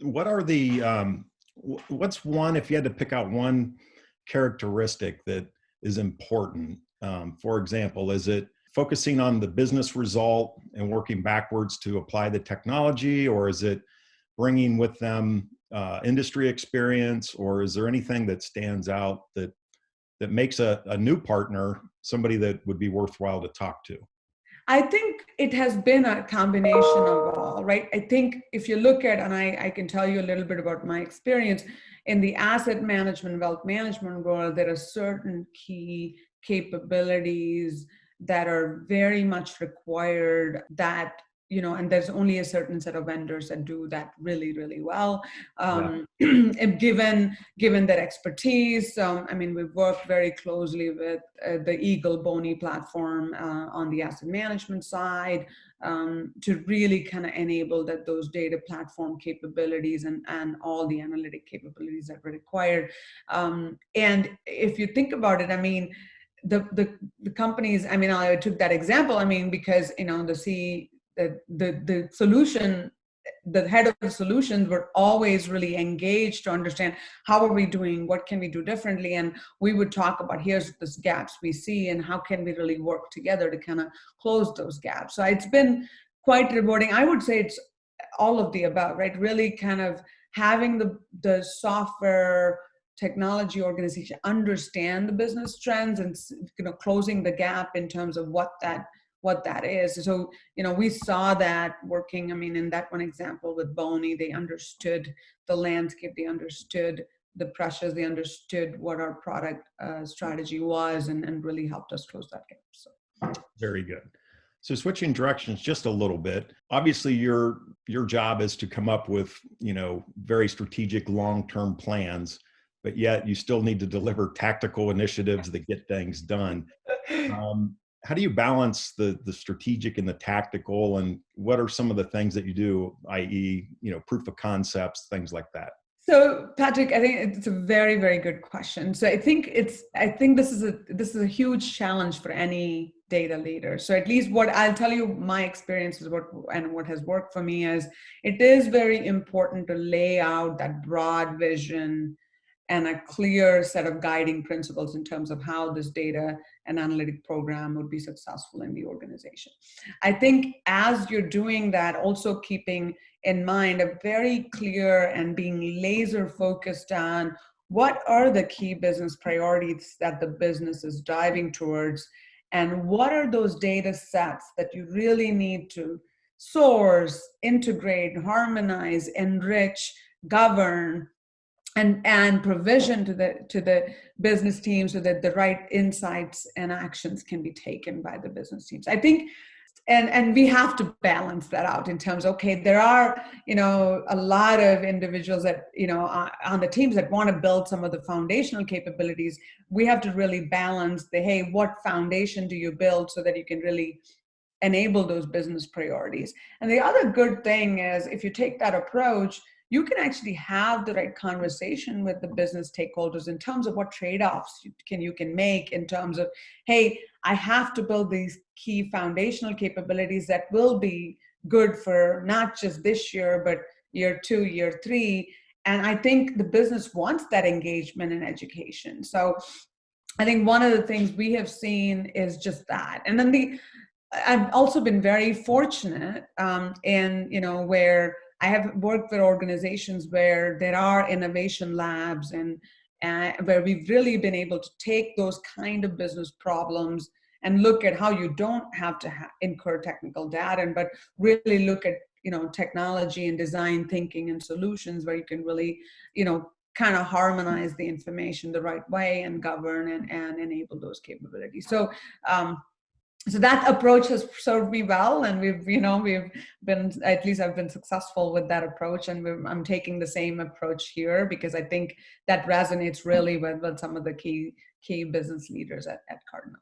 what are the what's one, if you had to pick out one characteristic that is important? For example, is it focusing on the business result and working backwards to apply the technology, or is it bringing with them industry experience, or is there anything that stands out that makes a new partner somebody that would be worthwhile to talk to? I think it has been a combination of all, right? I think if you look at, and I can tell you a little bit about my experience in the asset management, wealth management world, there are certain key capabilities that are very much required that, and there's only a certain set of vendors that do that really, really well. Yeah. And given their expertise, I mean, we've worked very closely with the Eagle Boney platform on the asset management side to really kind of enable those data platform capabilities and all the analytic capabilities that were required. And if you think about it, I mean, the companies, I mean, I took that example, I mean, because, the solution, the head of the solutions were always really engaged to understand how are we doing, what can we do differently, and we would talk about here's the gaps we see and how can we really work together to kind of close those gaps. So it's been quite rewarding. I would say it's all of the above, right? Really kind of having the software technology organization understand the business trends and closing the gap in terms of what that is. So, we saw that working, I mean, in that one example with Boney, they understood the landscape, they understood the pressures, they understood what our product strategy was, and really helped us close that gap. So. Very good. So switching directions just a little bit, obviously your job is to come up with, very strategic long-term plans, but yet you still need to deliver tactical initiatives that get things done. How do you balance the strategic and the tactical, and what are some of the things that you do, i.e., proof of concepts, things like that? So, Patrick, I think it's a very, very good question. So I think this is a huge challenge for any data leader. So at least what I'll tell you, my experience is what has worked for me is it is very important to lay out that broad vision and a clear set of guiding principles in terms of how this data and analytic program would be successful in the organization. I think as you're doing that, also keeping in mind a very clear and being laser focused on what are the key business priorities that the business is driving towards, and what are those data sets that you really need to source, integrate, harmonize, enrich, govern, and provision to the business team so that the right insights and actions can be taken by the business teams. I think, and we have to balance that out in terms of, okay, there are, a lot of individuals that, on the teams that want to build some of the foundational capabilities. We have to really balance hey, what foundation do you build so that you can really enable those business priorities? And the other good thing is if you take that approach, you can actually have the right conversation with the business stakeholders in terms of what trade-offs you can make in terms of, hey, I have to build these key foundational capabilities that will be good for not just this year, but year 2, year 3. And I think the business wants that engagement and education. So I think one of the things we have seen is just that. And then I've also been very fortunate where I have worked with organizations where there are innovation labs and where we've really been able to take those kind of business problems and look at how you don't have to incur technical data, but really look at, technology and design thinking and solutions where you can really, kind of harmonize the information the right way and govern and enable those capabilities. So that approach has served me well, and we've been, at least I've been successful with that approach, and I'm taking the same approach here because I think that resonates really with some of the key business leaders at Cardinal.